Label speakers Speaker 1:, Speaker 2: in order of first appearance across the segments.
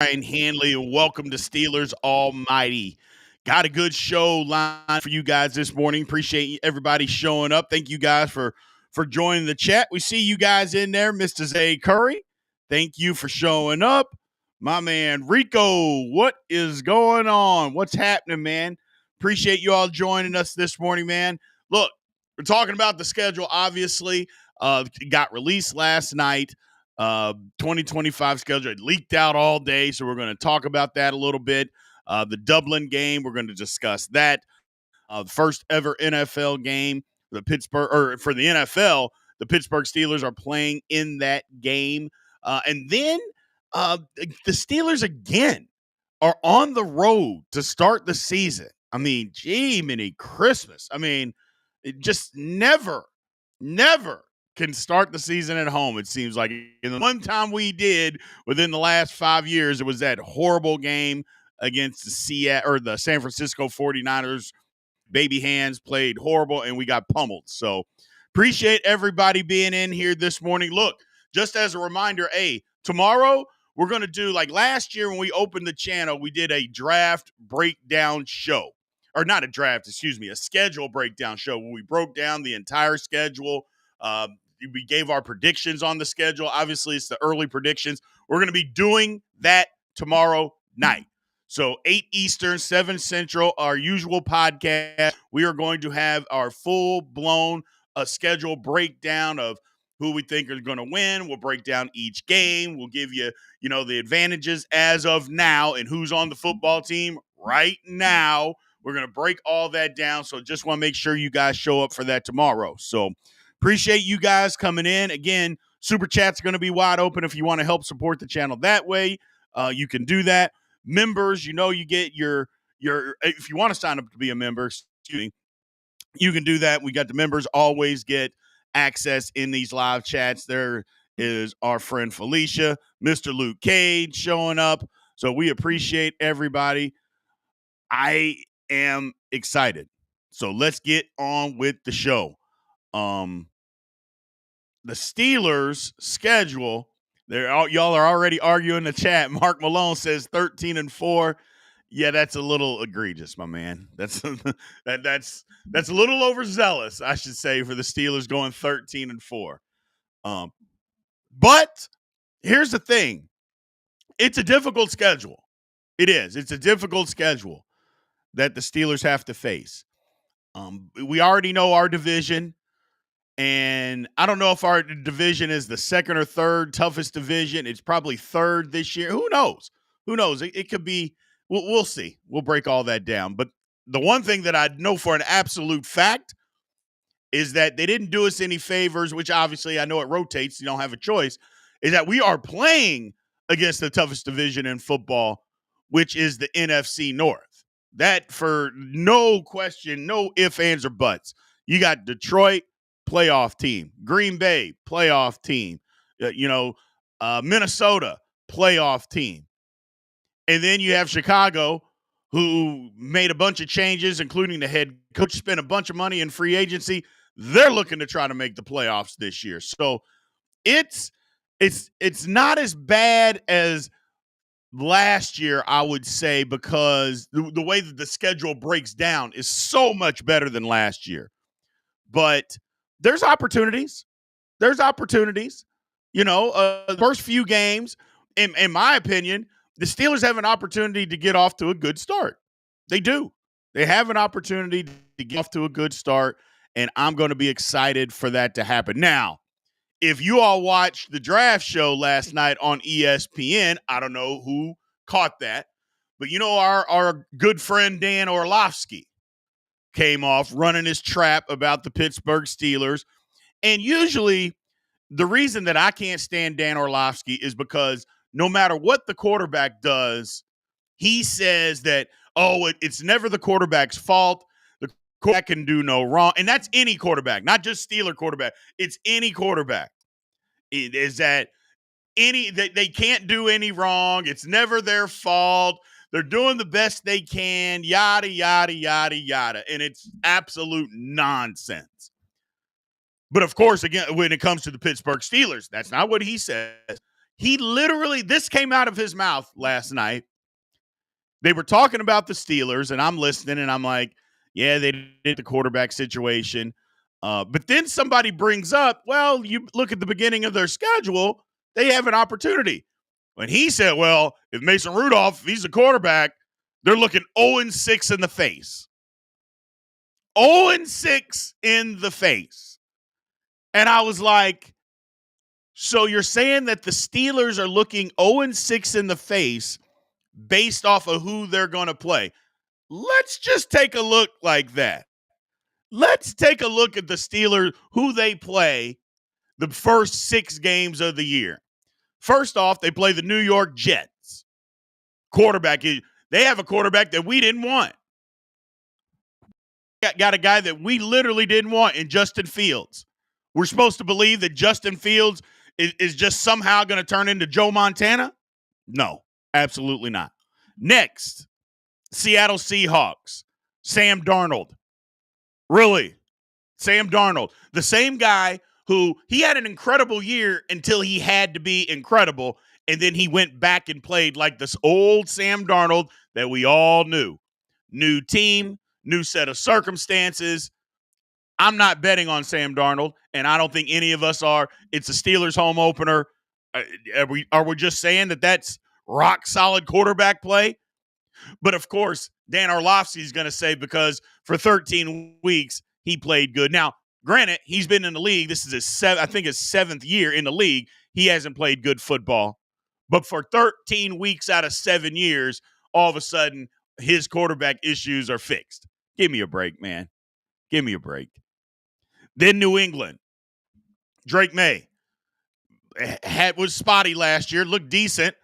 Speaker 1: Ryan Hanley, and welcome to Steelers Almighty. Got a good show line for you guys this morning. Appreciate everybody showing up. Thank you guys for joining the chat. We see you guys in there, Mr. Zay Curry. Thank you for showing up. My man Rico, what is going on? What's happening, man? Appreciate you all joining us this morning, man. Look, we're talking about the schedule, obviously. It got released last night. 2025 schedule. It leaked out all day, so we're going to talk about that a little bit. The Dublin game, we're going to discuss that. The first ever NFL game, for the NFL, the Pittsburgh Steelers are playing in that game. And then the Steelers again are on the road to start the season. I mean, gee, mini Christmas. I mean, it just never can start the season at home. It seems like in the one time we did within the last 5 years, it was that horrible game against the San Francisco 49ers. Baby hands played horrible and we got pummeled. So appreciate everybody being in here this morning. Look, just as a reminder, tomorrow we're going to do, like last year when we opened the channel, we did a draft breakdown show. Or not a draft, a schedule breakdown show where we broke down the entire schedule. We gave our predictions on the schedule. Obviously, it's the early predictions. We're going to be doing that tomorrow night. So 8 Eastern, 7 Central, our usual podcast. We are going to have our full-blown schedule breakdown of who we think are going to win. We'll break down each game. We'll give you, the advantages as of now and who's on the football team right now. We're going to break all that down. So just want to make sure you guys show up for that tomorrow. So appreciate you guys coming in. Again, Super Chat's going to be wide open if you want to help support the channel that way. You can do that. Members, you get your if you want to sign up to be a member, you can do that. We got the members always get access in these live chats. There is our friend Felicia, Mr. Luke Cage showing up. So we appreciate everybody. I am excited. So let's get on with the show. The Steelers schedule, y'all are already arguing in the chat. Mark Malone says 13-4. Yeah, that's a little egregious, my man. That's that's a little overzealous, I should say, for the Steelers going 13-4. But here's the thing. It's a difficult schedule. It is. It's a difficult schedule that the Steelers have to face. We already know our division. And I don't know if our division is the second or third toughest division. It's probably third this year. Who knows? It could be. We'll see. We'll break all that down. But the one thing that I know for an absolute fact is that they didn't do us any favors, which obviously I know it rotates. You don't have a choice, is that we are playing against the toughest division in football, which is the NFC North. That, for no question, no ifs, ands, or buts. You got Detroit, playoff team. Green Bay, playoff team. Minnesota, playoff team. And then you have Chicago, who made a bunch of changes, including the head coach, spent a bunch of money in free agency. They're looking to try to make the playoffs this year. So it's not as bad as last year, I would say, because the way that the schedule breaks down is so much better than last year. But there's opportunities. The first few games, in my opinion, the Steelers have an opportunity to get off to a good start. They do. They have an opportunity to get off to a good start, and I'm going to be excited for that to happen. Now, if you all watched the draft show last night on ESPN, I don't know who caught that, but our good friend Dan Orlovsky came off running his trap about the Pittsburgh Steelers. And usually the reason that I can't stand Dan Orlovsky is because no matter what the quarterback does, he says that, it's never the quarterback's fault. The quarterback can do no wrong. And that's any quarterback, not just Steeler quarterback. It's any quarterback. It is that they can't do any wrong. It's never their fault. They're doing the best they can, yada, yada, yada, yada. And it's absolute nonsense. But of course, again, when it comes to the Pittsburgh Steelers, that's not what he says. He literally, this came out of his mouth last night. They were talking about the Steelers, and I'm listening, and I'm like, yeah, they did the quarterback situation. But then somebody brings up, well, you look at the beginning of their schedule, they have an opportunity. When he said, well, if Mason Rudolph, if he's a quarterback, they're looking 0-6 in the face. 0-6 in the face. And I was like, so you're saying that the Steelers are looking 0-6 in the face based off of who they're going to play? Let's just take a look like that. Let's take a look at the Steelers, who they play the first 6 games of the year. First off, they play the New York Jets. Quarterback, they have a quarterback that we didn't want. Got a guy that we literally didn't want in Justin Fields. We're supposed to believe that Justin Fields is just somehow going to turn into Joe Montana? No, absolutely not. Next, Seattle Seahawks. Sam Darnold. Really? Sam Darnold. The same guy who he had an incredible year until he had to be incredible, and then he went back and played like this old Sam Darnold that we all knew. New team, new set of circumstances. I'm not betting on Sam Darnold, and I don't think any of us are. It's a Steelers home opener. Are we just saying that that's rock solid quarterback play? But of course, Dan Orlovsky is going to say because for 13 weeks he played good. Now, granted, he's been in the league. This is his 7th year in the league. He hasn't played good football. But for 13 weeks out of 7 years, all of a sudden his quarterback issues are fixed. Give me a break, man. Give me a break. Then New England. Drake May was spotty last year, looked decent,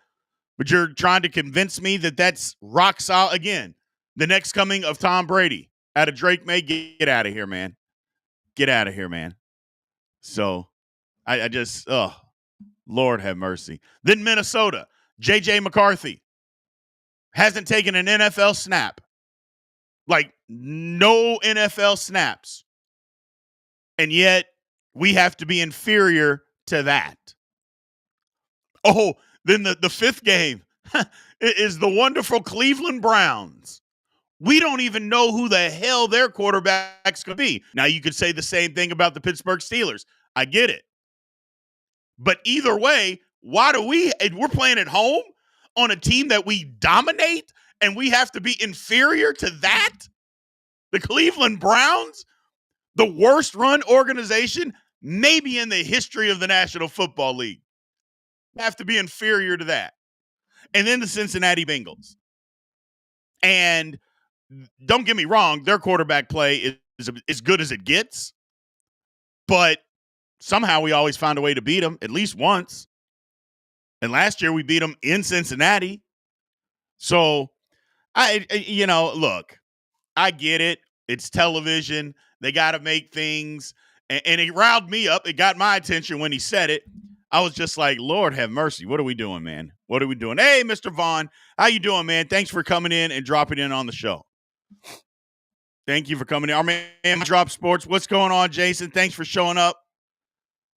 Speaker 1: but you're trying to convince me that that's rock solid. Again, the next coming of Tom Brady out of Drake May. Get out of here, man. Get out of here, man. So I just, Lord have mercy. Then Minnesota. J.J. McCarthy hasn't taken an NFL snap. Like, no NFL snaps. And yet, we have to be inferior to that. Oh, then the 5th game is the wonderful Cleveland Browns. We don't even know who the hell their quarterback's going to be. Now, you could say the same thing about the Pittsburgh Steelers. I get it. But either way, we're playing at home on a team that we dominate and we have to be inferior to that? The Cleveland Browns? The worst run organization maybe in the history of the National Football League. Have to be inferior to that. And then the Cincinnati Bengals. And don't get me wrong, their quarterback play is as good as it gets. But somehow we always find a way to beat them at least once. And last year we beat them in Cincinnati. So, look, I get it. It's television. They got to make things. And it riled me up. It got my attention when he said it. I was just like, Lord have mercy. What are we doing, man? What are we doing? Hey, Mr. Vaughn, how you doing, man? Thanks for coming in and dropping in on the show. Thank you for coming in. Our man, Drop Sports. What's going on, Jason? Thanks for showing up.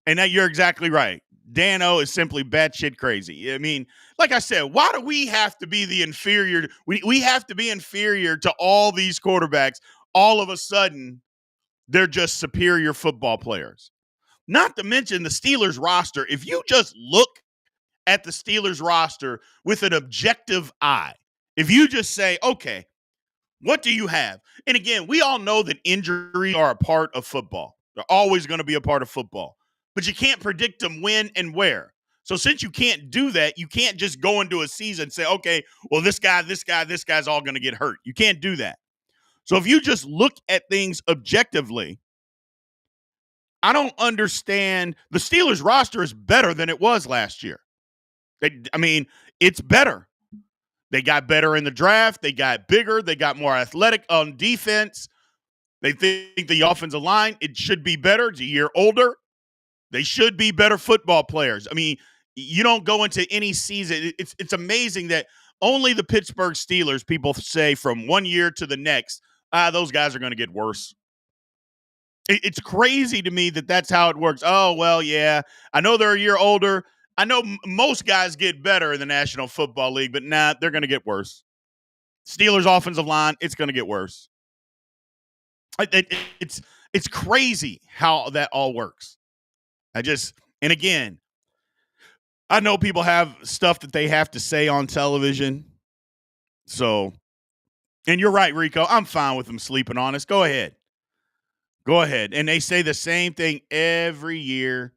Speaker 1: And that you're exactly right. Dan-O is simply batshit crazy. I mean, like I said, why do we have to be the inferior? We have to be inferior to all these quarterbacks. All of a sudden, they're just superior football players. Not to mention the Steelers roster. If you just look at the Steelers roster with an objective eye, if you just say, okay, what do you have? And again, we all know that injuries are a part of football. They're always going to be a part of football. But you can't predict them when and where. So since you can't do that, you can't just go into a season and say, okay, well, this guy's all going to get hurt. You can't do that. So if you just look at things objectively, I don't understand. The Steelers roster is better than it was last year. It's better. They got better in the draft. They got bigger. They got more athletic on defense. They think the offensive line, it should be better. It's a year older. They should be better football players. I mean, you don't go into any season. It's amazing that only the Pittsburgh Steelers, people say from one year to the next, those guys are going to get worse. It's crazy to me that that's how it works. Oh, well, yeah, I know they're a year older. I know most guys get better in the National Football League, but nah, they're going to get worse. Steelers offensive line, it's going to get worse. It's crazy how that all works. And again, I know people have stuff that they have to say on television. So, and you're right, Rico. I'm fine with them sleeping on us. Go ahead. Go ahead. And they say the same thing every year.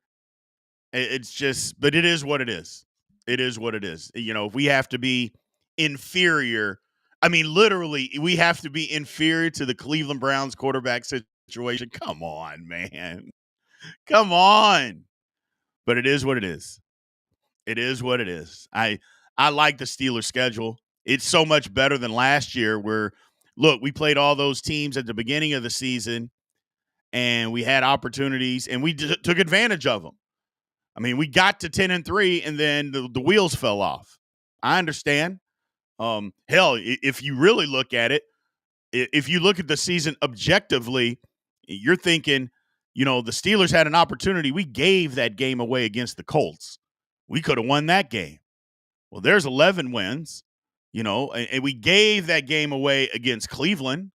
Speaker 1: It's just, but it is what it is. It is what it is. You know, if we have to be inferior, I mean, literally, we have to be inferior to the Cleveland Browns quarterback situation. Come on, man. Come on. But it is what it is. It is what it is. I like the Steelers schedule. It's so much better than last year where, look, we played all those teams at the beginning of the season and we had opportunities and we took advantage of them. I mean, we got to 10-3 and then the wheels fell off. I understand. Hell, if you really look at it, if you look at the season objectively, you're thinking, you know, the Steelers had an opportunity. We gave that game away against the Colts. We could have won that game. Well, there's 11 wins, you know, and we gave that game away against Cleveland.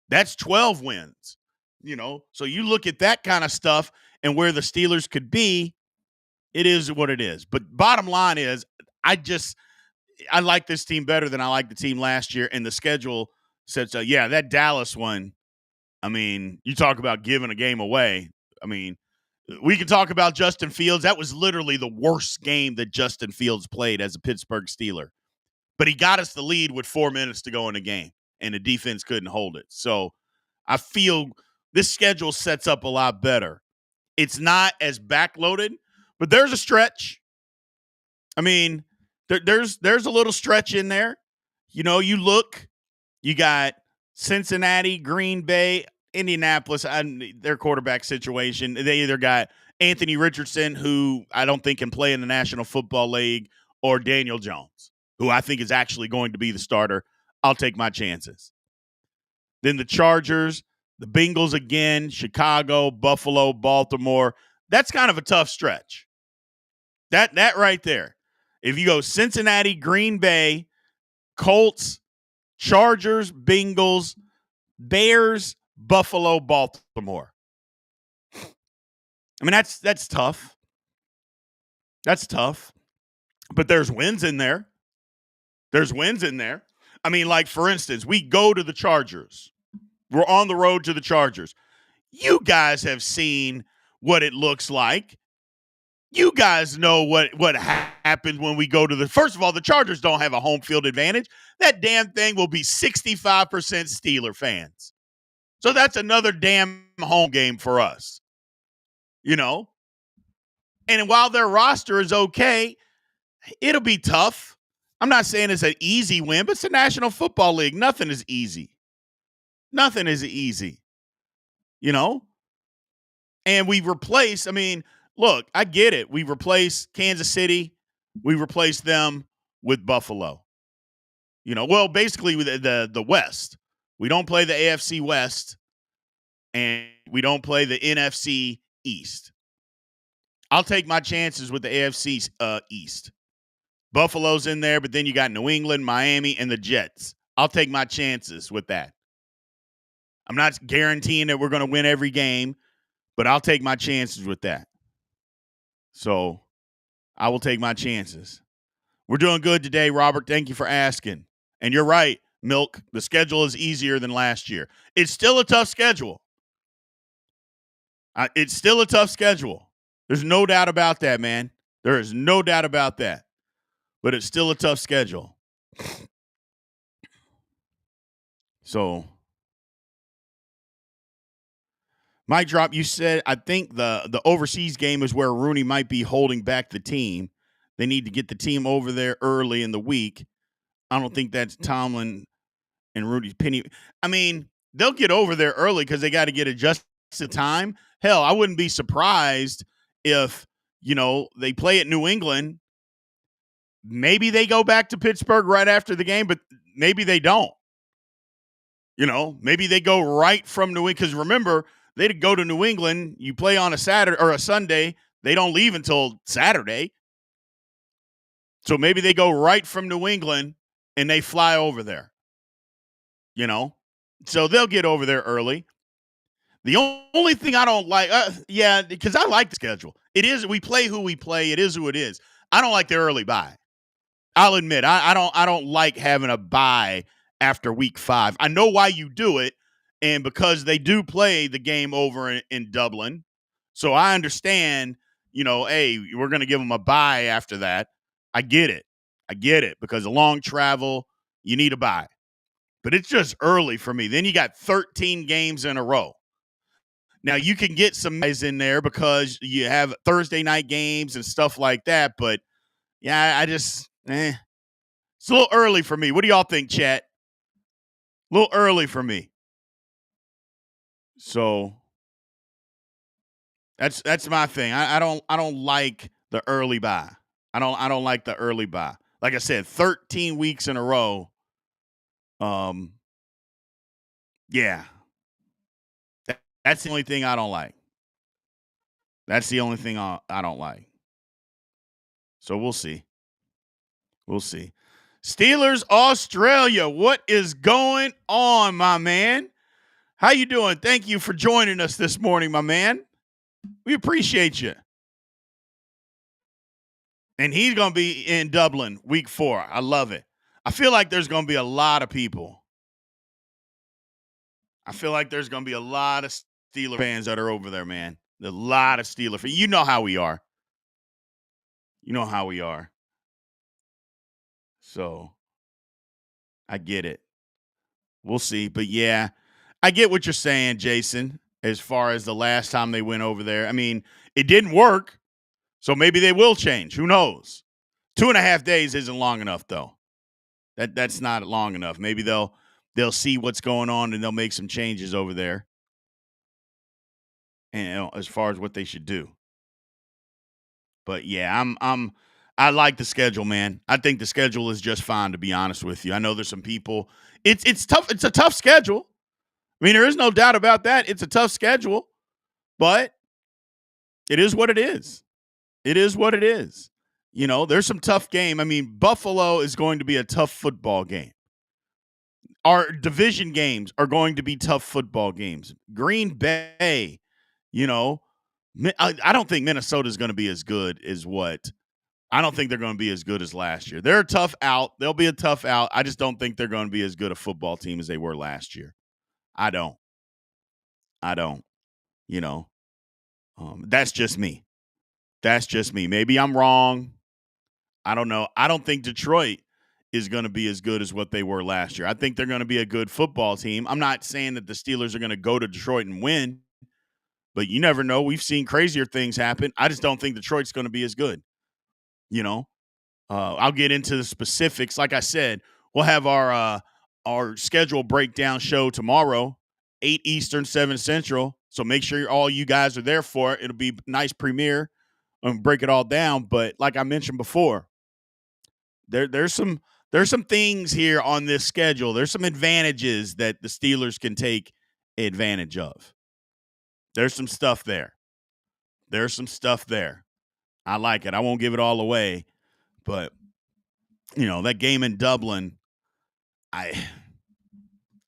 Speaker 1: That's 12 wins, you know. So you look at that kind of stuff and where the Steelers could be, it is what it is. But bottom line is, I like this team better than I liked the team last year. And the schedule said so. Yeah, that Dallas one, I mean, you talk about giving a game away. I mean, we can talk about Justin Fields. That was literally the worst game that Justin Fields played as a Pittsburgh Steeler. But he got us the lead with 4 minutes to go in the game, and the defense couldn't hold it. So I feel this schedule sets up a lot better. It's not as backloaded, but there's a stretch. I mean, there's a little stretch in there. You know, you look, you got Cincinnati, Green Bay, Indianapolis, their quarterback situation. They either got Anthony Richardson, who I don't think can play in the National Football League, or Daniel Jones, who I think is actually going to be the starter. I'll take my chances. Then the Chargers, the Bengals again, Chicago, Buffalo, Baltimore. That's kind of a tough stretch. That right there. If you go Cincinnati, Green Bay, Colts, Chargers, Bengals, Bears, Buffalo, Baltimore. I mean, that's tough. That's tough. But there's wins in there. There's wins in there. I mean, like, for instance, we go to the Chargers. We're on the road to the Chargers. You guys have seen what it looks like. You guys know what happens when we go to the – first of all, the Chargers don't have a home field advantage. That damn thing will be 65% Steeler fans. So that's another damn home game for us, you know? And while their roster is okay, it'll be tough. I'm not saying it's an easy win, but it's the National Football League. Nothing is easy. Nothing is easy, you know? And we replace – I mean – look, I get it. We replace Kansas City. We replace them with Buffalo. You know, well, basically with the West. We don't play the AFC West, and we don't play the NFC East. I'll take my chances with the AFC East. Buffalo's in there, but then you got New England, Miami, and the Jets. I'll take my chances with that. I'm not guaranteeing that we're going to win every game, but I'll take my chances with that. So I will take my chances. We're doing good today, Robert. Thank you for asking. And you're right, Milk. The schedule is easier than last year. It's still a tough schedule. It's still a tough schedule. There's no doubt about that, man. There is no doubt about that. But it's still a tough schedule. So, Mike Drop, you said, I think the overseas game is where Rooney might be holding back the team. They need to get the team over there early in the week. I don't think that's Tomlin and Rudy's penny. I mean, they'll get over there early because they got to get adjusted to time. Hell, I wouldn't be surprised if, you know, they play at New England. Maybe they go back to Pittsburgh right after the game, but maybe they don't. You know, maybe they go right from New England. Because remember, they'd go to New England. You play on a Saturday or a Sunday. They don't leave until Saturday. So maybe they go right from New England and they fly over there, you know? So they'll get over there early. The only thing I don't like, yeah, because I like the schedule. It is, we play who we play. It is who it is. I don't like the early bye. I'll admit, I don't like having a bye after week 5. I know why you do it, and because they do play the game over in Dublin, so I understand. Hey, we're going to give them a bye after that. I get it. Because a long travel, you need a bye. But it's just early for me. Then you got 13 games in a row. Now you can get some guys in there because you have Thursday night games and stuff like that. But yeah, I just it's a little early for me. What do y'all think, chat? A little early for me. So that's my thing. I don't like the early bye. I don't like the early bye. Like I said, 13 weeks in a row. Yeah. That's the only thing I don't like. That's the only thing I don't like. So we'll see. We'll see. Steelers Australia. What is going on, my man? How you doing? Thank you for joining us this morning, my man. We appreciate you. And he's going to be in Dublin week 4. I love it. I feel like there's going to be a lot of people. I feel like there's going to be a lot of Steeler fans that are over there, man. A lot of Steeler fans. You know how we are. So I get it. We'll see. But yeah, I get what you're saying, Jason, as far as the last time they went over there. I mean, it didn't work. So maybe they will change. Who knows? 2.5 days isn't long enough, though. That's not long enough. Maybe they'll see what's going on and they'll make some changes over there. And as far as what they should do. But yeah, I like the schedule, man. I think the schedule is just fine, to be honest with you. I know there's some people. It's tough. It's a tough schedule. I mean, there is no doubt about that. It's a tough schedule, but it is what it is. It is what it is. There's some tough game. I mean, Buffalo is going to be a tough football game. Our division games are going to be tough football games. Green Bay, I don't think Minnesota is going to be as good as what. I don't think they're going to be as good as last year. They're a tough out. They'll be a tough out. I just don't think they're going to be as good a football team as they were last year. I don't. That's just me. Maybe I'm wrong. I don't know. I don't think Detroit is going to be as good as what they were last year. I think they're going to be a good football team. I'm not saying that the Steelers are going to go to Detroit and win, but you never know. We've seen crazier things happen. I just don't think Detroit's going to be as good. I'll get into the specifics. Like I said, we'll have our schedule breakdown show tomorrow, 8 Eastern, 7 Central. So make sure all you guys are there for it. It'll be a nice premiere and break it all down. But like I mentioned before, there's some things here on this schedule. There's some advantages that the Steelers can take advantage of. There's some stuff there. I like it. I won't give it all away, but that game in Dublin, I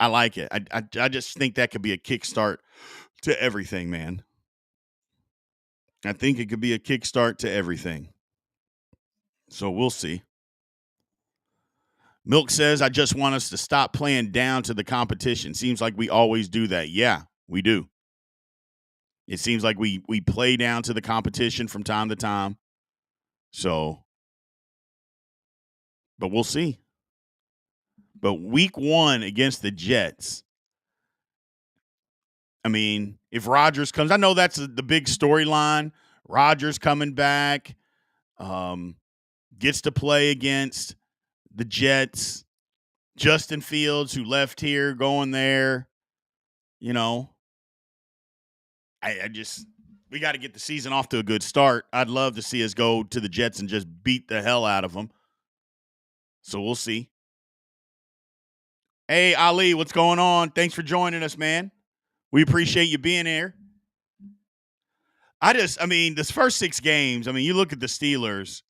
Speaker 1: like it. I just think that could be a kickstart to everything, man. I think it could be a kickstart to everything. So we'll see. Milk says, I just want us to stop playing down to the competition. Seems like we always do that. Yeah, we do. It seems like we play down to the competition from time to time. So, but we'll see. But week 1 against the Jets, I mean, if Rodgers comes, I know that's the big storyline. Rodgers coming back, gets to play against the Jets. Justin Fields, who left here, going there. I just, we got to get the season off to a good start. I'd love to see us go to the Jets and just beat the hell out of them. So we'll see. Hey, Ali, what's going on? Thanks for joining us, man. We appreciate you being here. I mean, this first 6 games, I mean, you look at the Steelers,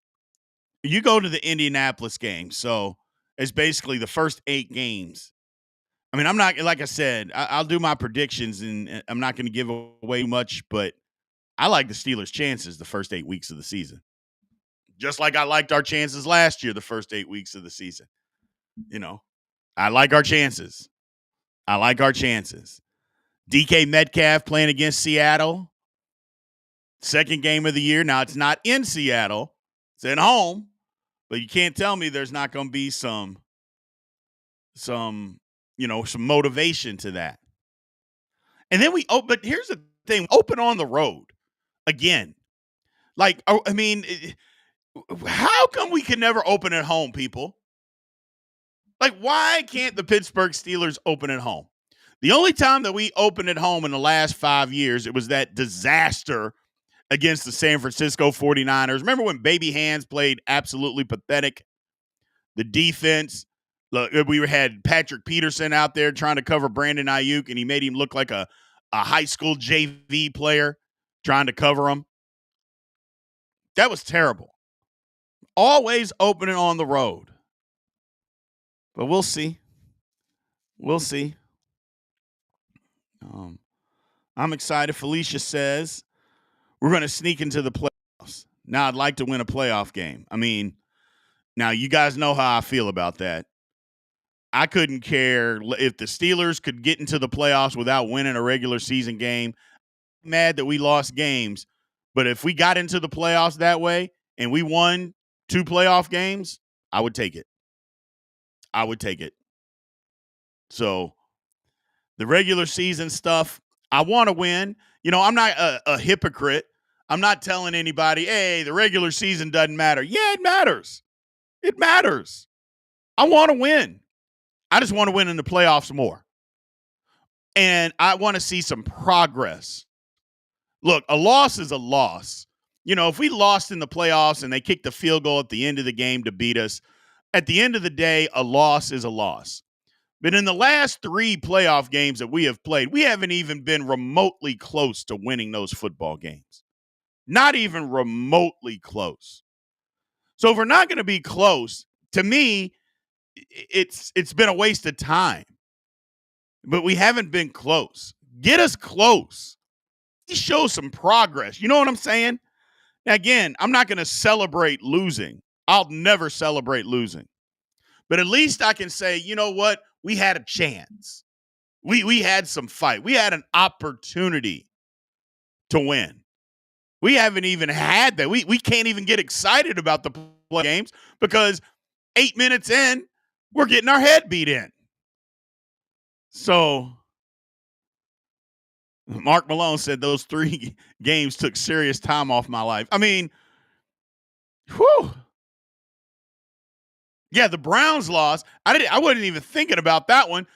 Speaker 1: you go to the Indianapolis game, so it's basically the first 8 games. I mean, I'm not like I said, I'll do my predictions, and I'm not going to give away much, but I like the Steelers' chances the first 8 weeks of the season, just like I liked our chances last year the first 8 weeks of the season. You know, I like our chances. I like our chances. DK Metcalf playing against Seattle, second game of the year. Now, it's not in Seattle, it's at home, but you can't tell me there's not going to be some some motivation to that. And then but here's the thing, open on the road again. Like, I mean, how come we can never open at home, people? Like, why can't the Pittsburgh Steelers open at home? The only time that we opened at home in the last 5 years, it was that disaster against the San Francisco 49ers. Remember when Baby Hands played absolutely pathetic? The defense, look, we had Patrick Peterson out there trying to cover Brandon Ayuk, and he made him look like a high school JV player trying to cover him. That was terrible. Always opening on the road. But we'll see. We'll see. I'm excited. Felicia says we're going to sneak into the playoffs. Now, I'd like to win a playoff game. I mean, now you guys know how I feel about that. I couldn't care if the Steelers could get into the playoffs without winning a regular season game. I'm mad that we lost games, but if we got into the playoffs that way and we won 2 playoff games, I would take it. I would take it. So the regular season stuff, I want to win. I'm not a hypocrite. I'm not telling anybody, hey, the regular season doesn't matter. Yeah, it matters. It matters. I want to win. I just want to win in the playoffs more. And I want to see some progress. Look, a loss is a loss. If we lost in the playoffs and they kicked the field goal at the end of the game to beat us, at the end of the day, a loss is a loss. But in the last 3 playoff games that we have played, we haven't even been remotely close to winning those football games. Not even remotely close. So if we're not going to be close, to me, it's been a waste of time. But we haven't been close. Get us close. Show some progress. You know what I'm saying? Now, again, I'm not going to celebrate losing. I'll never celebrate losing. But at least I can say, you know what? We had a chance. We had some fight. We had an opportunity to win. We haven't even had that. We can't even get excited about the play games because 8 minutes in, we're getting our head beat in. So Mark Malone said those 3 games took serious time off my life. I mean, whew. Yeah, the Browns lost. I wasn't even thinking about that one.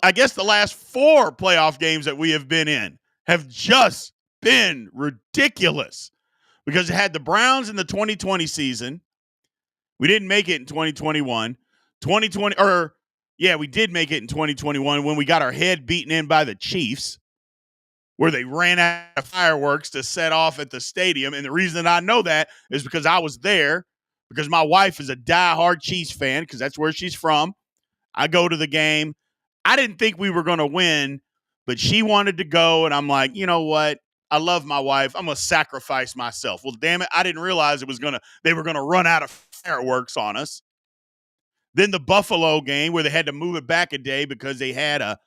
Speaker 1: I guess the last 4 playoff games that we have been in have just been ridiculous because it had the Browns in the 2020 season. We didn't make it in 2021. We did make it in 2021 when we got our head beaten in by the Chiefs, where they ran out of fireworks to set off at the stadium. And the reason that I know that is because I was there, because my wife is a diehard Chiefs fan, because that's where she's from. I go to the game. I didn't think we were going to win, but she wanted to go, and I'm like, you know what? I love my wife. I'm going to sacrifice myself. Well, damn it, I didn't realize they were going to run out of fireworks on us. Then the Buffalo game where they had to move it back a day because they had a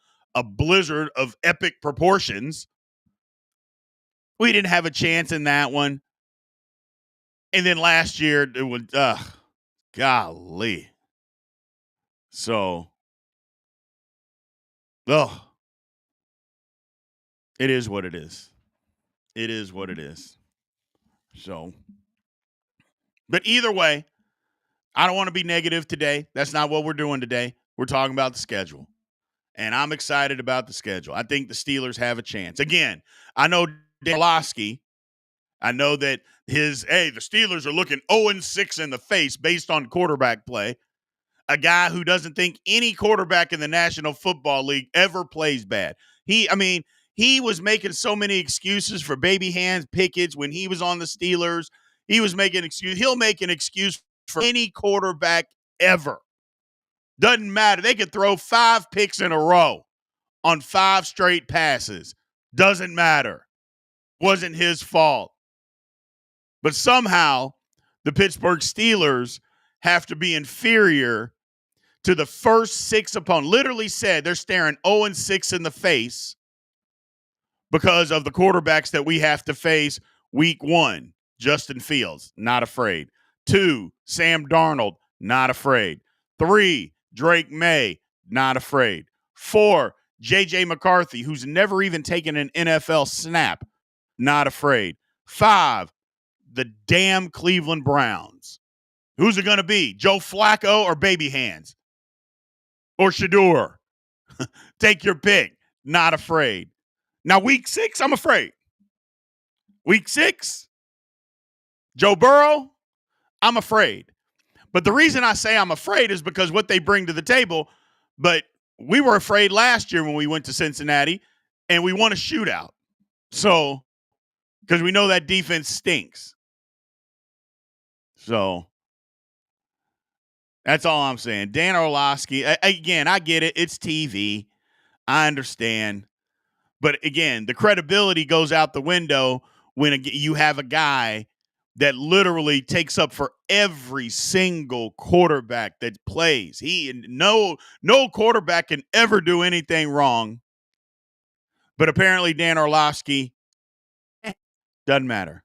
Speaker 1: blizzard of epic proportions. We didn't have a chance in that one. And then last year, it was, golly. So, it is what it is. It is what it is. So, but either way, I don't want to be negative today. That's not what we're doing today. We're talking about the schedule. And I'm excited about the schedule. I think the Steelers have a chance. Again, I know Orlovsky. I know that the Steelers are looking 0-6 in the face based on quarterback play. A guy who doesn't think any quarterback in the National Football League ever plays bad. He was making so many excuses for baby hands Pickett when he was on the Steelers. He was making an excuse. He'll make an excuse for any quarterback ever. Doesn't matter. They could throw 5 picks in a row on 5 straight passes. Doesn't matter. Wasn't his fault. But somehow the Pittsburgh Steelers have to be inferior to the first 6 opponents. Literally said they're staring 0-6 in the face because of the quarterbacks that we have to face week 1. Justin Fields, not afraid. 2, Sam Darnold, not afraid. 3, Drake May, not afraid. 4, J.J. McCarthy, who's never even taken an NFL snap, not afraid. 5, the damn Cleveland Browns. Who's it going to be? Joe Flacco or Baby Hands? Or Shador? Take your pick. Not afraid. Now, week 6, I'm afraid. Week 6, Joe Burrow, I'm afraid. But the reason I say I'm afraid is because what they bring to the table. But we were afraid last year when we went to Cincinnati and we won a shootout. So, because we know that defense stinks. So, that's all I'm saying. Dan Orlovsky, again, I get it. It's TV. I understand. But again, the credibility goes out the window when you have a guy that literally takes up for every single quarterback that plays. No quarterback can ever do anything wrong. But apparently Dan Orlovsky, doesn't matter.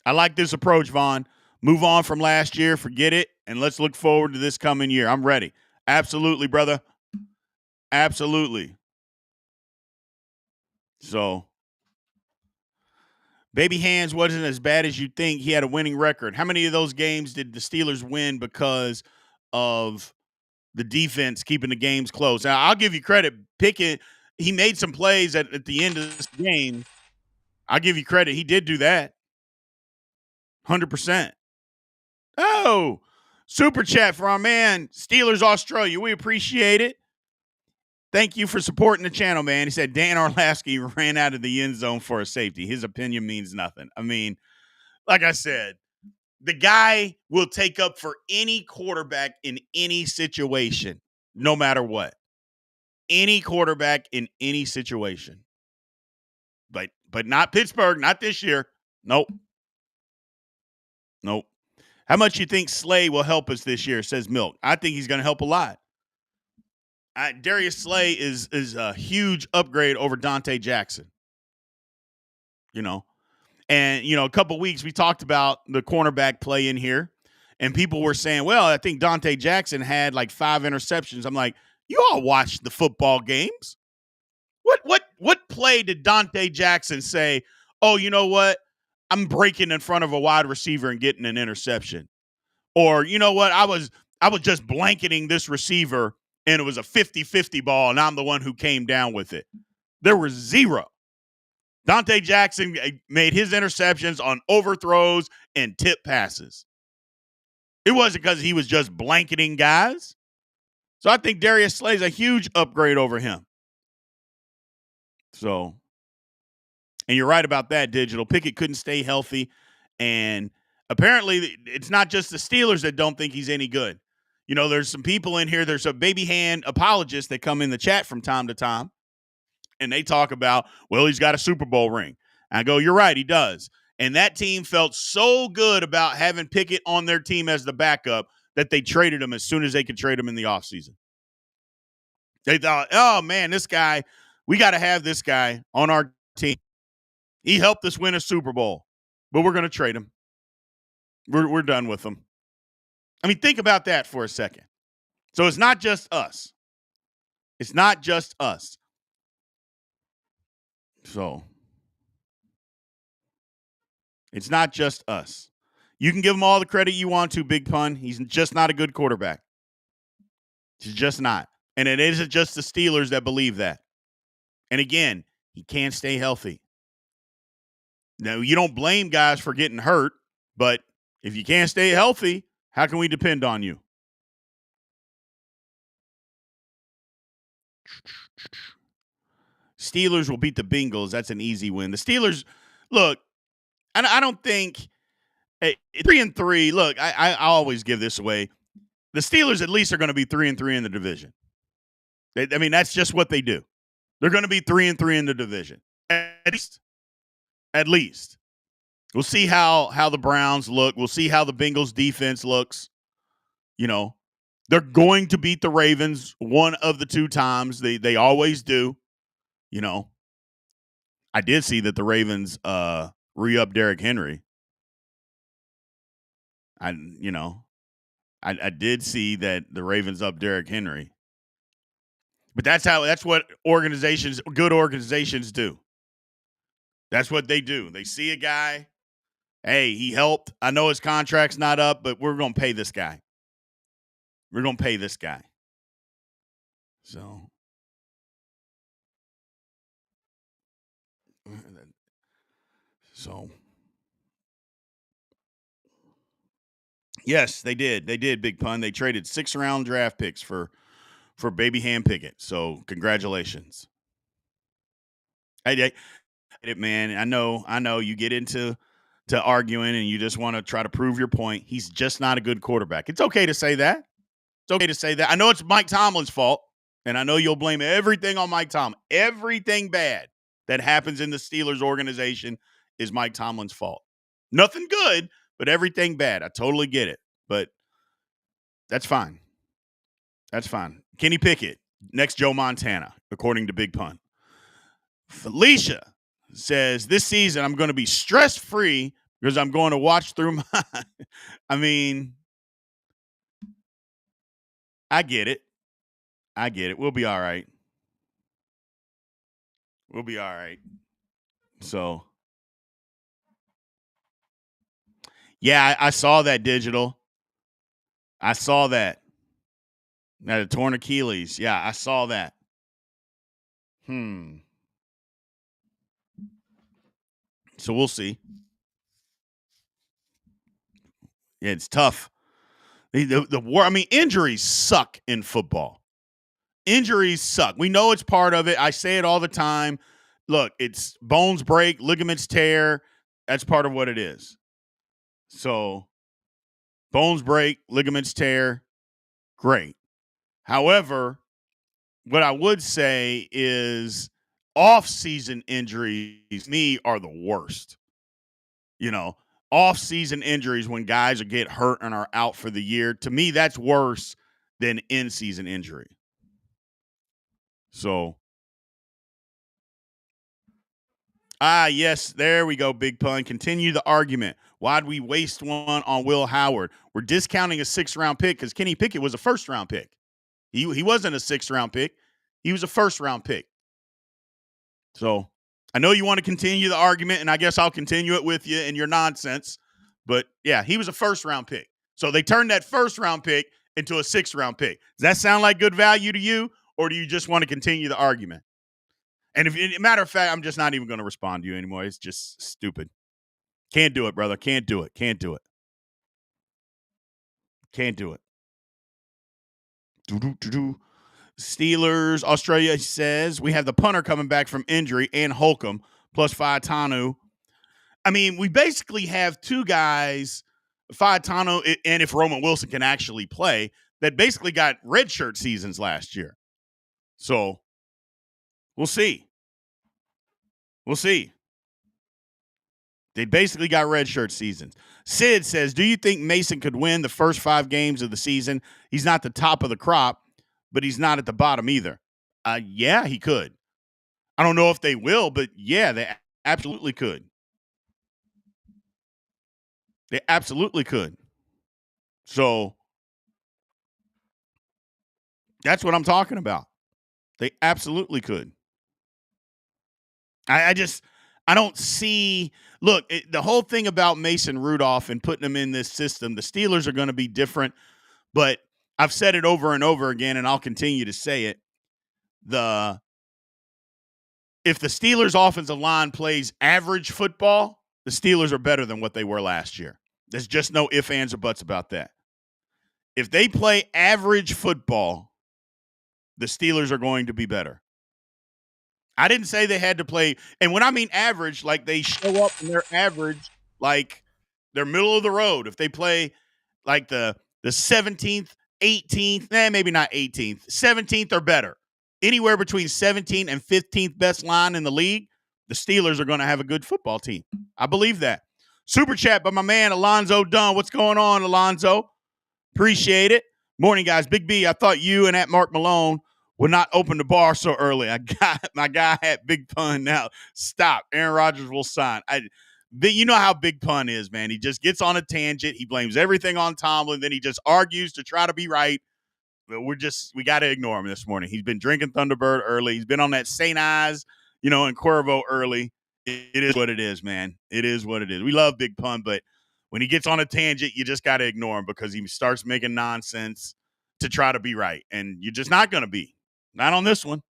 Speaker 1: I like this approach, Vaughn. Move on from last year, forget it, and let's look forward to this coming year. I'm ready. Absolutely, brother. Absolutely. So, Baby Hands wasn't as bad as you think. He had a winning record. How many of those games did the Steelers win because of the defense keeping the games close? Now, I'll give you credit. Pickett, he made some plays at the end of this game. I'll give you credit. He did do that. 100%. Oh, super chat for our man, Steelers Australia. We appreciate it. Thank you for supporting the channel, man. He said Dan Orlovsky ran out of the end zone for a safety. His opinion means nothing. I mean, like I said, the guy will take up for any quarterback in any situation, no matter what. Any quarterback in any situation. But not Pittsburgh, not this year. Nope. How much you think Slay will help us this year, says Milk? I think he's going to help a lot. Darius Slay is a huge upgrade over Dante Jackson. And, a couple weeks we talked about the cornerback play in here, and people were saying, well, I think Dante Jackson had like 5 interceptions. I'm like, you all watched the football games. What play did Dante Jackson say, oh, you know what? I'm breaking in front of a wide receiver and getting an interception. Or, you know what? I was just blanketing this receiver and it was a 50-50 ball and I'm the one who came down with it. There was 0. Dante Jackson made his interceptions on overthrows and tip passes. It wasn't because he was just blanketing guys. So I think Darius Slay's a huge upgrade over him. So, and you're right about that, Digital. Pickett couldn't stay healthy. And apparently it's not just the Steelers that don't think he's any good. There's some people in here. There's a baby hand apologists that come in the chat from time to time. And they talk about, well, he's got a Super Bowl ring. I go, you're right, he does. And that team felt so good about having Pickett on their team as the backup that they traded him as soon as they could trade him in the offseason. They thought, oh, man, this guy, we got to have this guy on our team. He helped us win a Super Bowl, but we're going to trade him. We're done with him. I mean, think about that for a second. So it's not just us. It's not just us. So it's not just us. You can give him all the credit you want to, Big Pun. He's just not a good quarterback. He's just not. And it isn't just the Steelers that believe that. And again, he can't stay healthy. Now, you don't blame guys for getting hurt, but if you can't stay healthy, how can we depend on you? Steelers will beat the Bengals. That's an easy win. The Steelers, look, I don't think Hey, 3-3. Look, I always give this away. The Steelers at least are going to be 3-3 in the division. I mean, that's just what they do. They're going to be 3-3 in the division. At least. At least. We'll see how the Browns look. We'll see how the Bengals defense looks. You know, they're going to beat the Ravens one of the two times. They always do. You know, I did see that the Ravens re-up Derrick Henry. I did see that the Ravens up Derrick Henry. But that's what good organizations do. That's what they do. They see a guy, hey, he helped. I know his contract's not up, but we're going to pay this guy. We're going to pay this guy. So yes, they did. They did, Big Pun. They traded 6-round draft picks for baby Ham Pickett. So congratulations. Hey, man. I know you get into arguing and you just want to try to prove your point. He's just not a good quarterback. It's okay to say that. It's okay to say that. I know it's Mike Tomlin's fault, and I know you'll blame everything on Mike Tomlin. Everything bad that happens in the Steelers organization is Mike Tomlin's fault. Nothing good, but everything bad. I totally get it, but that's fine. That's fine. Kenny Pickett, next Joe Montana, according to Big Pun. Felicia says, this season I'm going to be stress-free because I'm going to watch through my I mean, I get it. We'll be all right. We'll be all right. So, yeah, I saw that digital. I saw that. Now, the torn Achilles. Yeah, I saw that. So we'll see. Yeah, it's tough. The war. I mean, injuries suck in football. Injuries suck. We know it's part of it. I say it all the time. Look, it's bones break, ligaments tear. That's part of what it is. So, bones break, ligaments tear. Great. However, what I would say is off-season injuries, me, are the worst. You know, off-season injuries when guys get hurt and are out for the year, to me, that's worse than in-season injury. So, yes, there we go, Big Pun. Continue the argument. Why'd we waste one on Will Howard? We're discounting a 6th-round pick because Kenny Pickett was a 1st-round pick. He wasn't a 6th-round pick. He was a 1st-round pick. So I know you want to continue the argument, and I guess I'll continue it with you and your nonsense. But, yeah, he was a 1st-round pick. So they turned that 1st-round pick into a 6th-round pick. Does that sound like good value to you, or do you just want to continue the argument? And matter of fact, I'm just not even going to respond to you anymore. It's just stupid. Can't do it, brother. Can't do it. Can't do it. Can't do it. Steelers, Australia says, we have the punter coming back from injury and Holcomb plus Faetanu. I mean, we basically have two guys, Faetanu and if Roman Wilson can actually play, that basically got redshirt seasons last year. So we'll see. We'll see. They basically got redshirt seasons. Sid says, do you think Mason could win the first 5 games of the season? He's not the top of the crop, but he's not at the bottom either. Yeah, he could. I don't know if they will, but yeah, they absolutely could. They absolutely could. So that's what I'm talking about. They absolutely could. I don't see. Look, the whole thing about Mason Rudolph and putting him in this system, the Steelers are going to be different, but I've said it over and over again, and I'll continue to say it. If the Steelers' offensive line plays average football, the Steelers are better than what they were last year. There's just no ifs, ands, or buts about that. If they play average football, the Steelers are going to be better. I didn't say they had to play, and when I mean average, like they show up and they're average, like They're middle of the road. If they play like the 17th, 18th, maybe not 18th, 17th or better, anywhere between 17th and 15th best line in the league, the Steelers are going to have a good football team. I believe that. Super chat by my man Alonzo Dunn. What's going on, Alonzo? Appreciate it. Morning, guys. Big B, I thought you and at Mark Malone would not open the bar so early. I got my guy at Big Pun now. Stop. Aaron Rodgers will sign. You know how Big Pun is, man. He just gets on a tangent. He blames everything on Tomlin. Then he just argues to try to be right. But we got to ignore him this morning. He's been drinking Thunderbird early. He's been on that St. Ives, and Cuervo early. It is what it is, man. It is what it is. We love Big Pun, but when he gets on a tangent, you just got to ignore him because he starts making nonsense to try to be right. And you're just not going to be. Not on this one.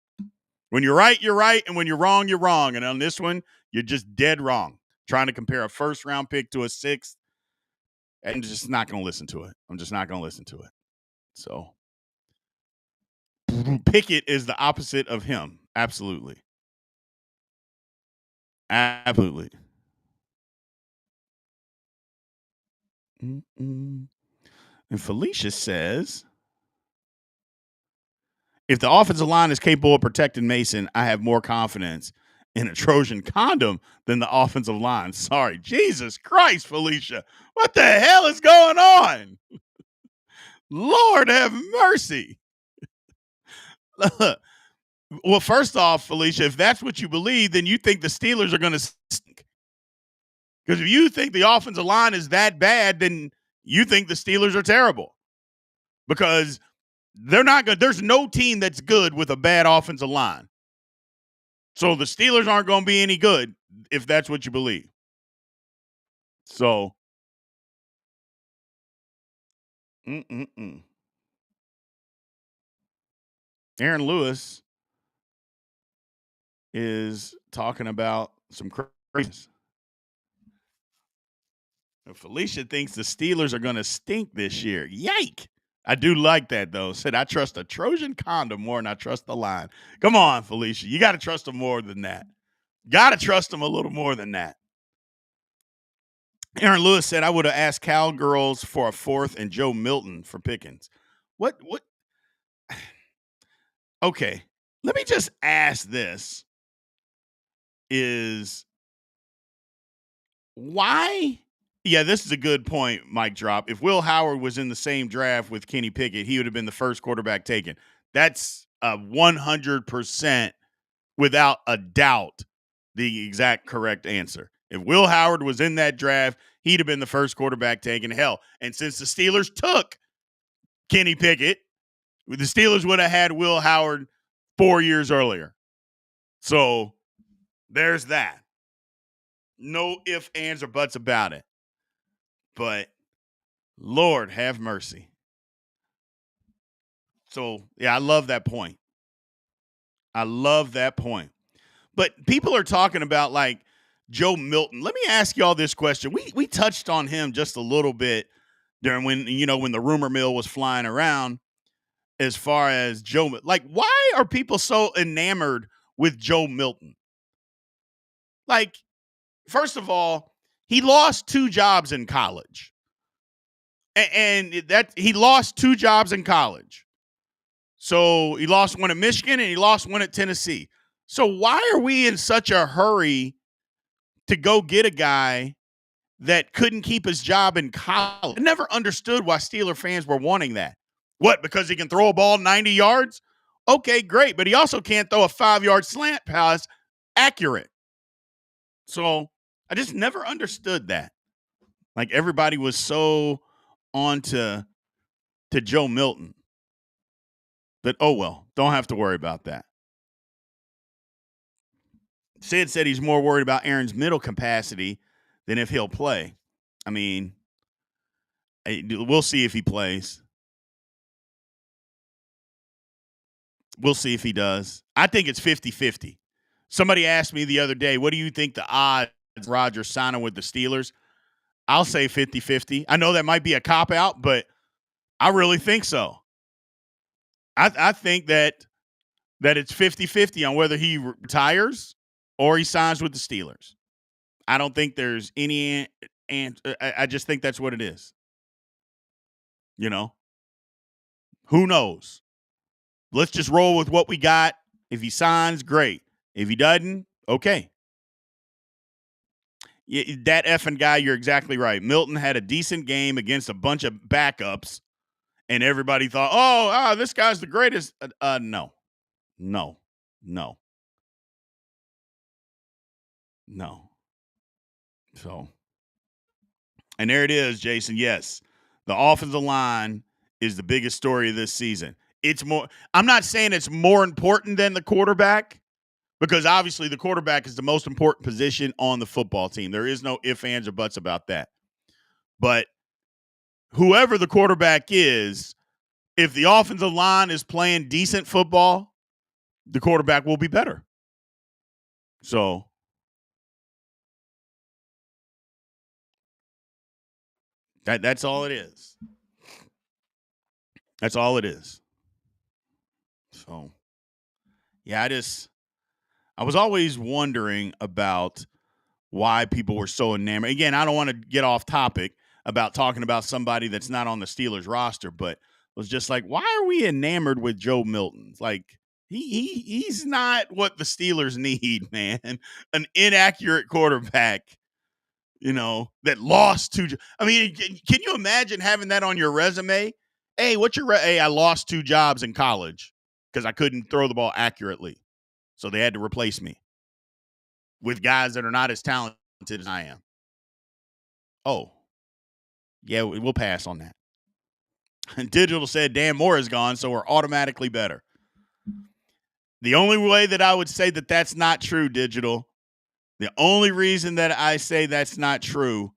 Speaker 1: When you're right, you're right. And when you're wrong, you're wrong. And on this one, you're just dead wrong. Trying to compare a first-round pick to a sixth. And I'm just not going to listen to it. I'm just not going to listen to it. So Pickett is the opposite of him. Absolutely. Absolutely. And Felicia says, if the offensive line is capable of protecting Mason, I have more confidence in a Trojan condom than the offensive line. Sorry. Jesus Christ, Felicia. What the hell is going on? Lord have mercy. Well, first off, Felicia, if that's what you believe, then you think the Steelers are going to stink. Because if you think the offensive line is that bad, then you think the Steelers are terrible. Because they're not good. There's no team that's good with a bad offensive line. So the Steelers aren't going to be any good if that's what you believe. So, Aaron Lewis is talking about some craziness. Felicia thinks the Steelers are going to stink this year. Yike. I do like that, though. Said, I trust a Trojan condom more than I trust the line. Come on, Felicia. You got to trust them more than that. Got to trust them a little more than that. Aaron Lewis said, I would have asked Cowgirls for a fourth and Joe Milton for Pickens. What? Okay. Let me just ask this. Is why? Yeah, this is a good point, Mike Drop. If Will Howard was in the same draft with Kenny Pickett, he would have been the first quarterback taken. That's 100% without a doubt the exact correct answer. If Will Howard was in that draft, he'd have been the first quarterback taken. Hell, and since the Steelers took Kenny Pickett, the Steelers would have had Will Howard 4 years earlier. So there's that. No ifs, ands, or buts about it. But Lord have mercy. So, yeah, I love that point. I love that point. But people are talking about like Joe Milton. Let me ask y'all this question. We touched on him just a little bit during when the rumor mill was flying around as far as Joe. Like, why are people so enamored with Joe Milton? Like, first of all, he lost 2 jobs in college. And that he lost 2 jobs in college. So he lost one at Michigan and he lost one at Tennessee. So why are we in such a hurry to go get a guy that couldn't keep his job in college? I never understood why Steeler fans were wanting that. What, because he can throw a ball 90 yards? Okay, great. But he also can't throw a 5-yard slant pass accurate. So I just never understood that. Like everybody was so on to Joe Milton. But oh well, don't have to worry about that. Sid said he's more worried about Aaron's mental capacity than if he'll play. I mean, we'll see if he plays. We'll see if he does. I think it's 50-50. Somebody asked me the other day, what do you think the odds of Rodgers signing with the Steelers? I'll say 50-50. I know that might be a cop-out, but I really think so. I think that it's 50-50 on whether he retires or he signs with the Steelers. I don't think there's any answer. I just think that's what it is. Who knows? Let's just roll with what we got. If he signs, great. If he doesn't, okay. That effing guy, you're exactly right. Milton had a decent game against a bunch of backups, and everybody thought, oh, this guy's the greatest. No. So, and there it is, Jason. Yes, the offensive line is the biggest story of this season. It's more. I'm not saying it's more important than the quarterback, because obviously the quarterback is the most important position on the football team. There is no ifs, ands, or buts about that. But whoever the quarterback is, if the offensive line is playing decent football, the quarterback will be better. So that's all it is. That's all it is. So, yeah, I was always wondering about why people were so enamored. Again, I don't want to get off topic about talking about somebody that's not on the Steelers roster, but was just like, why are we enamored with Joe Milton? Like, he's not what the Steelers need, man. An inaccurate quarterback, that lost two. I mean, can you imagine having that on your resume? Hey, hey, I lost 2 jobs in college because I couldn't throw the ball accurately. So they had to replace me with guys that are not as talented as I am. Oh, yeah, we'll pass on that. And Digital said Dan Moore is gone, so we're automatically better. The only way that I would say that that's not true, Digital, the only reason that I say that's not true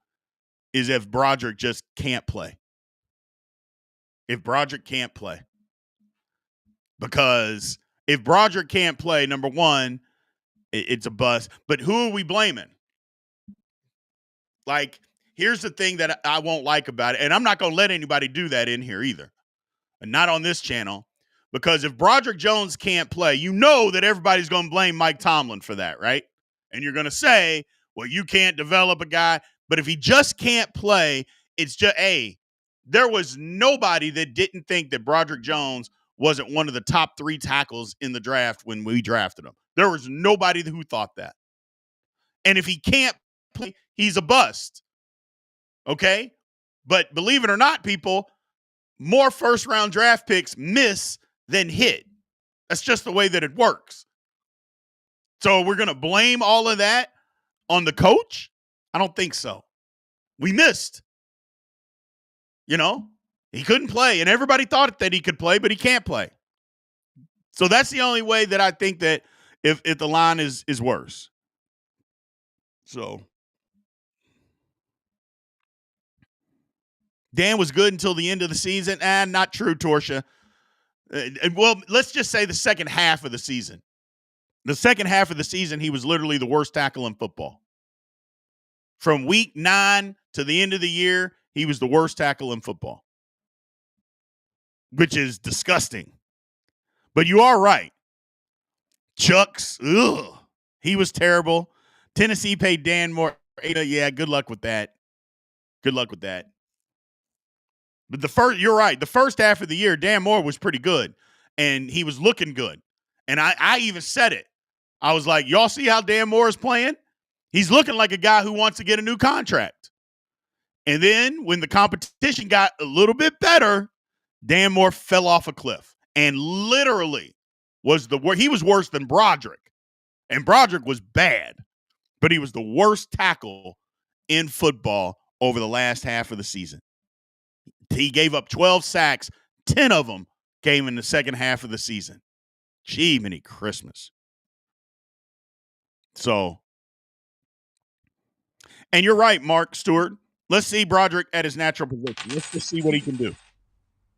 Speaker 1: is if Broderick just can't play. If Broderick can't play. Because if Broderick can't play, number one, it's a bust. But who are we blaming? Like, here's the thing that I won't like about it, and I'm not going to let anybody do that in here either, and not on this channel, because if Broderick Jones can't play, you know that everybody's going to blame Mike Tomlin for that, right? And you're going to say, well, you can't develop a guy. But if he just can't play, it's just, there was nobody that didn't think that Broderick Jones wasn't one of the top 3 tackles in the draft when we drafted him. There was nobody who thought that. And if he can't play, he's a bust. Okay? But believe it or not, people, more first-round draft picks miss than hit. That's just the way that it works. So we're going to blame all of that on the coach? I don't think so. We missed. He couldn't play, and everybody thought that he could play, but he can't play. So that's the only way that I think that if the line is worse. So Dan was good until the end of the season. Not true, Torsha. Well, let's just say the second half of the season. The second half of the season, he was literally the worst tackle in football. From week 9 to the end of the year, he was the worst tackle in football, which is disgusting. But you are right. Chucks, he was terrible. Tennessee paid Dan Moore. Yeah, good luck with that. Good luck with that. But you're right. The first half of the year, Dan Moore was pretty good, and he was looking good. And I even said it. I was like, y'all see how Dan Moore is playing? He's looking like a guy who wants to get a new contract. And then when the competition got a little bit better, Dan Moore fell off a cliff and literally he was worse than Broderick. And Broderick was bad, but he was the worst tackle in football over the last half of the season. He gave up 12 sacks. 10 of them came in the second half of the season. Gee, many Christmas. So, and you're right, Mark Stewart. Let's see Broderick at his natural position. Let's just see what he can do.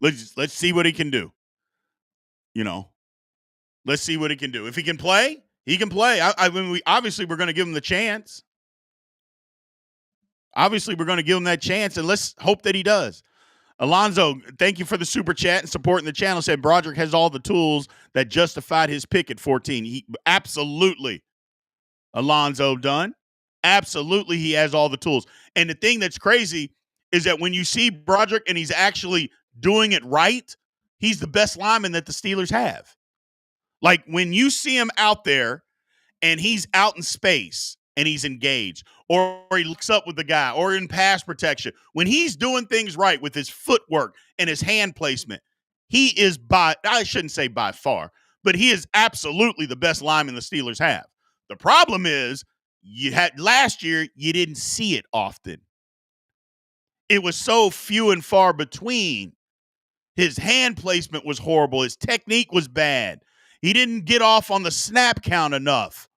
Speaker 1: Let's see what he can do. Let's see what he can do. If he can play, he can play. I mean, we're going to give him the chance. Obviously, we're going to give him that chance, and let's hope that he does. Alonzo, thank you for the super chat and supporting the channel. Said Broderick has all the tools that justified his pick at 14. He absolutely, Alonzo, done. Absolutely, he has all the tools. And the thing that's crazy is that when you see Broderick and he's actually doing it right, he's the best lineman that the Steelers have. Like when you see him out there and he's out in space and he's engaged, or he looks up with the guy, or in pass protection, when he's doing things right with his footwork and his hand placement, he is I shouldn't say by far, but he is absolutely the best lineman the Steelers have. The problem is you had last year, you didn't see it often. It was so few and far between. His hand placement was horrible. His technique was bad. He didn't get off on the snap count enough.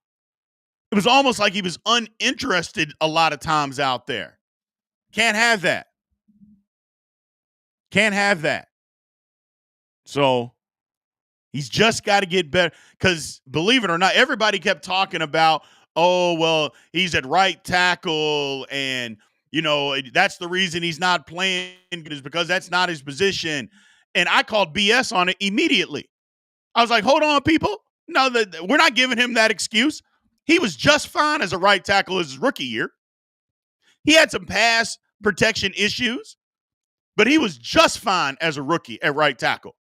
Speaker 1: It was almost like he was uninterested a lot of times out there. Can't have that. Can't have that. So he's just got to get better because, believe it or not, everybody kept talking about, oh, well, he's at right tackle and, that's the reason he's not playing is because that's not his position. And I called BS on it immediately. I was like, hold on, people. No, we're not giving him that excuse. He was just fine as a right tackle his rookie year. He had some pass protection issues, but he was just fine as a rookie at right tackle.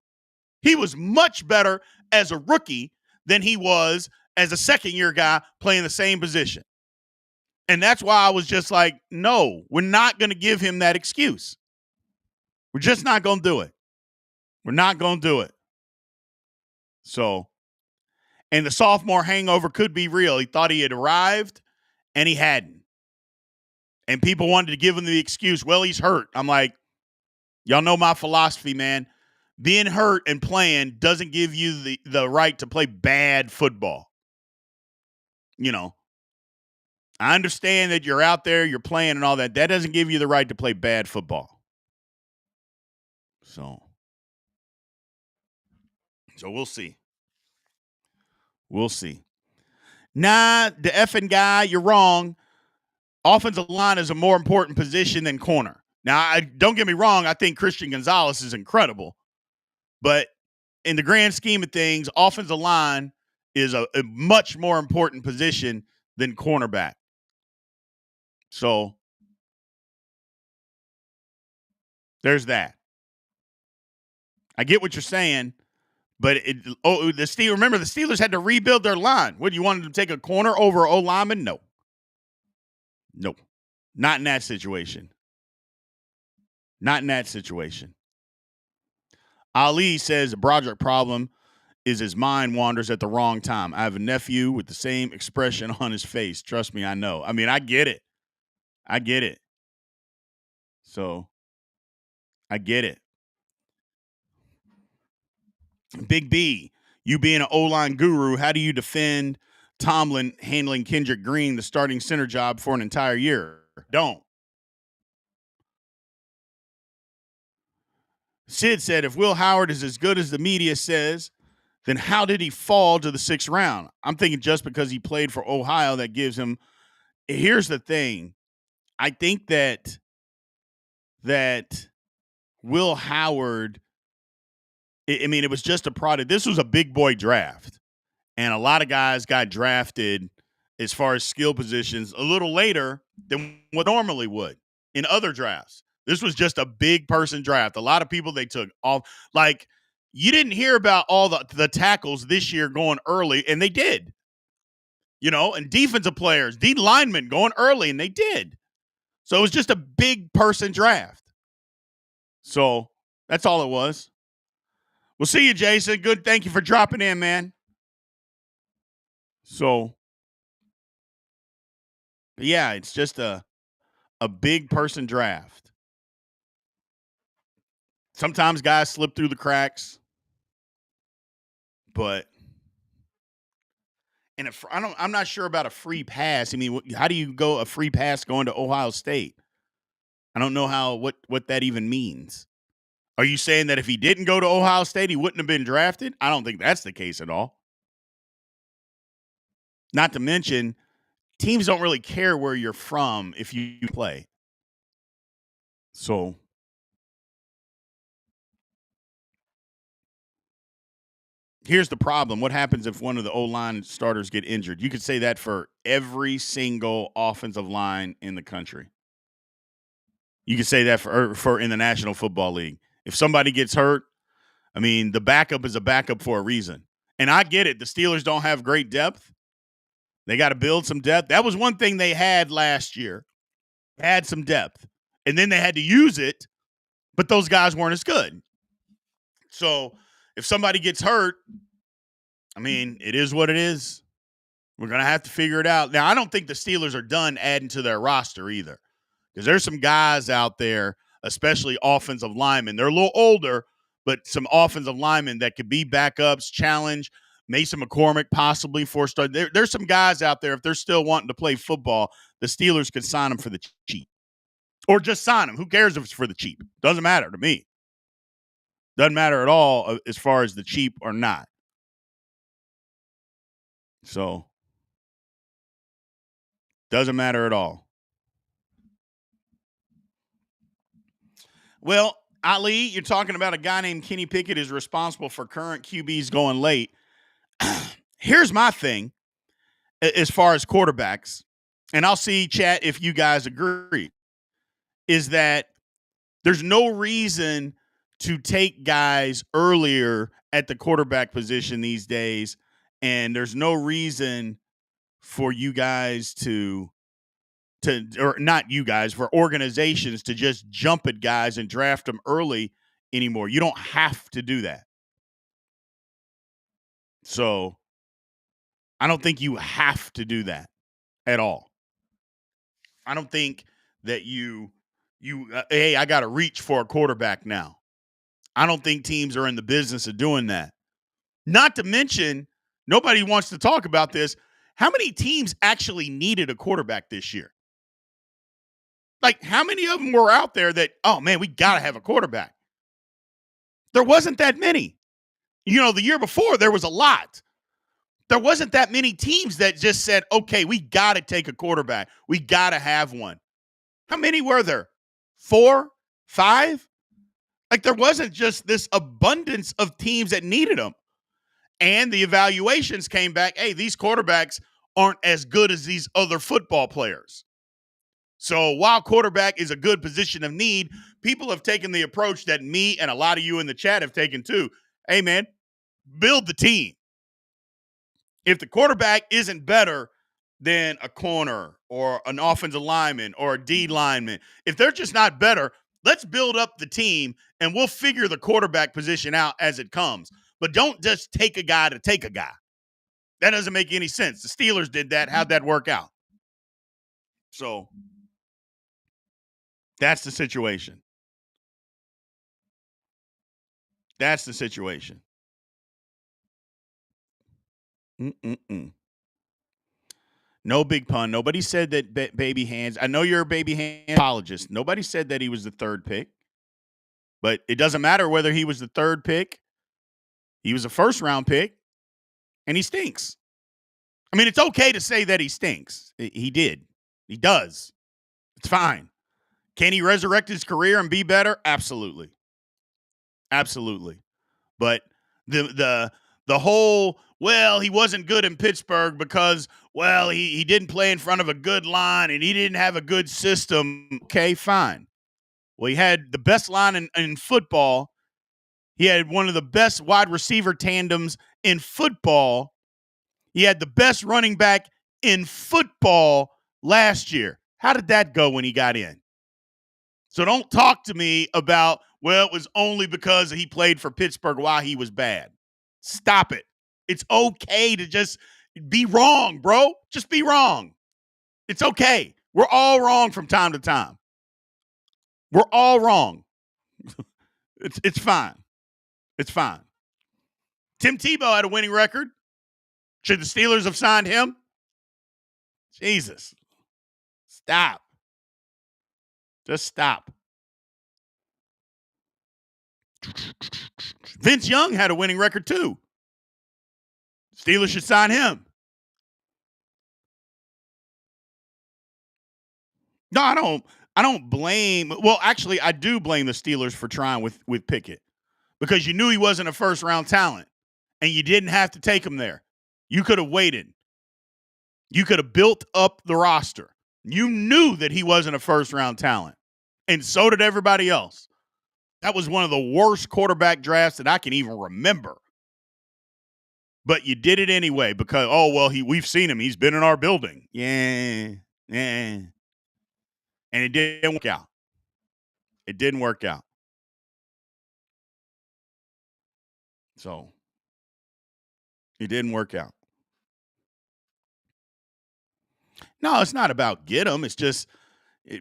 Speaker 1: He was much better as a rookie than he was as a second-year guy playing the same position. And that's why I was just like, no, we're not going to give him that excuse. We're just not going to do it. We're not going to do it. So, and the sophomore hangover could be real. He thought he had arrived, and he hadn't. And people wanted to give him the excuse, well, he's hurt. I'm like, y'all know my philosophy, man. Being hurt and playing doesn't give you the right to play bad football. I understand that you're out there, you're playing and all that. That doesn't give you the right to play bad football. So we'll see. We'll see. Nah, the effing guy, you're wrong. Offensive line is a more important position than corner. Now, don't get me wrong. I think Christian Gonzalez is incredible. But in the grand scheme of things, offensive line is a much more important position than cornerback. So there's that. I get what you're saying, but remember the Steelers had to rebuild their line. What, you wanted to take a corner over O lineman? No. Nope. Not in that situation. Not in that situation. Ali says the Broderick problem is his mind wanders at the wrong time. I have a nephew with the same expression on his face. Trust me, I know. I mean, I get it. So, I get it. Big B, you being an O-line guru, how do you defend Tomlin handling Kendrick Green, the starting center job, for an entire year? Don't. Sid said, if Will Howard is as good as the media says, then how did he fall to the 6th round? I'm thinking just because he played for Ohio, that gives him. Here's the thing. I think that Will Howard, it was just a product. This was a big boy draft. And a lot of guys got drafted as far as skill positions a little later than what normally would in other drafts. This was just a big person draft. A lot of people they took off. Like, you didn't hear about all the tackles this year going early, and they did. And defensive players, D linemen going early, and they did. So it was just a big person draft. So that's all it was. We'll see you, Jason. Good. Thank you for dropping in, man. So, yeah, it's just a big person draft. Sometimes guys slip through the cracks, but I'm not sure about a free pass. I mean, how do you go a free pass going to Ohio State? I don't know what that even means. Are you saying that if he didn't go to Ohio State, he wouldn't have been drafted? I don't think that's the case at all. Not to mention, teams don't really care where you're from if you play. So, Here's the problem. What happens if one of the O-line starters get injured? You could say that for every single offensive line in the country. You could say that for in the National Football League. If somebody gets hurt, I mean, the backup is a backup for a reason. And I get it. The Steelers don't have great depth. They got to build some depth. That was one thing they had last year. Had some depth. And then they had to use it, but those guys weren't as good. So if somebody gets hurt, I mean, it is what it is. We're going to have to figure it out. Now, I don't think the Steelers are done adding to their roster either, because there's some guys out there, especially offensive linemen. They're a little older, but some offensive linemen that could be backups, challenge. Mason McCormick possibly for start. There's some guys out there, if they're still wanting to play football, the Steelers could sign them for the cheap. Or just sign them. Who cares if it's for the cheap? Doesn't matter to me. Doesn't matter at all as far as the cheap or not. So, doesn't matter at all. Well, Ali, you're talking about a guy named Kenny Pickett is responsible for current QBs going late. Here's my thing as far as quarterbacks, and I'll see, chat, if you guys agree, is that there's no reason to take guys earlier at the quarterback position these days, and there's no reason for you guys or not you guys, for organizations to just jump at guys and draft them early anymore. You don't have to do that. So I don't think you have to do that at all. I don't think that hey, I got to reach for a quarterback now. I don't think teams are in the business of doing that. Not to mention, nobody wants to talk about this. How many teams actually needed a quarterback this year? Like, how many of them were out there that, oh, man, we got to have a quarterback? There wasn't that many. You know, the year before, there was a lot. There wasn't that many teams that just said, okay, we got to take a quarterback. We got to have one. How many were there? 4, 5? Like, there wasn't just this abundance of teams that needed them. And the evaluations came back, hey, these quarterbacks aren't as good as these other football players. So while quarterback is a good position of need, people have taken the approach that me and a lot of you in the chat have taken too. Hey, man, build the team. If the quarterback isn't better than a corner or an offensive lineman or a D lineman, if they're just not better, let's build up the team and we'll figure the quarterback position out as it comes. But don't just take a guy to take a guy. That doesn't make any sense. The Steelers did that. How'd that work out? So that's the situation. That's the situation. No big pun. Nobody said that Baby Hands. I know you're a Baby Hands apologist. Nobody said that he was the third pick. But it doesn't matter whether he was the third pick. He was a first-round pick, and he stinks. I mean, it's okay to say that he stinks. He did. He does. It's fine. Can he resurrect his career and be better? Absolutely. Absolutely. But the whole, well, he wasn't good in Pittsburgh because, well, he didn't play in front of a good line and he didn't have a good system. Okay, fine. Well, he had the best line in football. He had one of the best wide receiver tandems in football. He had the best running back in football last year. How did that go when he got in? So don't talk to me about, well, it was only because he played for Pittsburgh while he was bad. Stop it. It's okay to just be wrong, bro. Just be wrong. It's okay. We're all wrong from time to time. We're all wrong. It's fine. It's fine. Tim Tebow had a winning record. Should the Steelers have signed him? Jesus. Stop. Just stop. Vince Young had a winning record too. Steelers should sign him. No, I don't blame. Well, actually, I do blame the Steelers for trying with Pickett because you knew he wasn't a first-round talent. and you didn't have to take him there. You could have waited. You could have built up the roster. You knew that he wasn't a first-round talent, and so did everybody else. That was one of the worst quarterback drafts that I can even remember. But you did it anyway because, we've seen him. He's been in our building. Yeah. And it didn't work out. It didn't work out. So it didn't work out. No, it's not about get him. It's just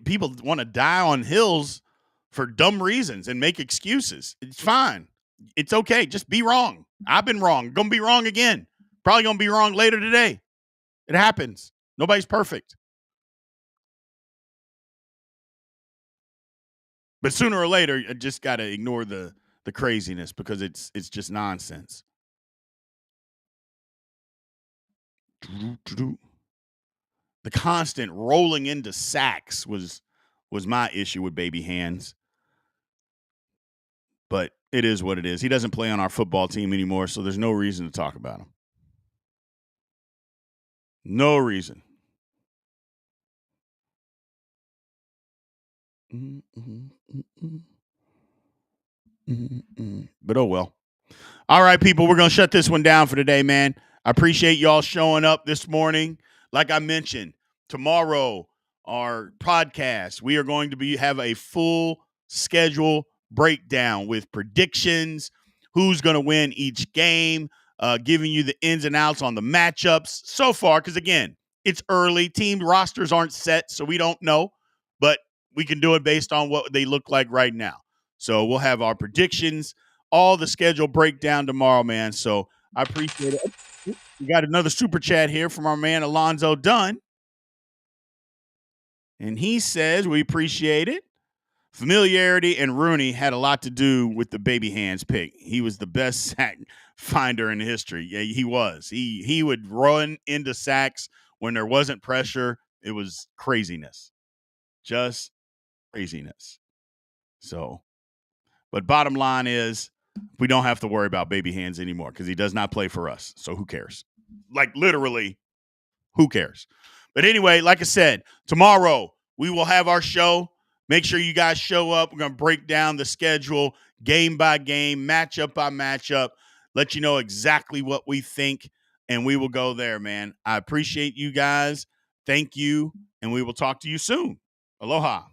Speaker 1: people want to die on hills for dumb reasons and make excuses. It's fine. It's okay. Just be wrong. I've been wrong. Going to be wrong again. Probably going to be wrong later today. It happens. Nobody's perfect. But sooner or later, you just got to ignore the craziness because it's just nonsense. The constant rolling into sacks was my issue with baby hands. But it is what it is. He doesn't play on our football team anymore, so there's no reason to talk about him. No reason. But oh well. All right, people, we're going to shut this one down for today, man. I appreciate y'all showing up this morning. Like I mentioned, tomorrow, our podcast, we are going to have a full schedule breakdown with predictions, who's going to win each game, giving you the ins and outs on the matchups so far. Because, again, it's early. Team rosters aren't set, so we don't know. But we can do it based on what they look like right now. So we'll have our predictions, all the schedule breakdown tomorrow, man. So I appreciate it. We got another super chat here from our man Alonzo Dunn. And he says, we appreciate it. Familiarity and Rooney had a lot to do with the baby hands pick. He was the best sack finder in history. Yeah, he was. He would run into sacks when there wasn't pressure. It was craziness. Just craziness. So, but bottom line is, we don't have to worry about baby hands anymore because he does not play for us. So who cares? Like literally, who cares? But anyway, like I said, tomorrow we will have our show. Make sure you guys show up. We're going to break down the schedule game by game, matchup by matchup, let you know exactly what we think, and we will go there, man. I appreciate you guys. Thank you, and we will talk to you soon. Aloha.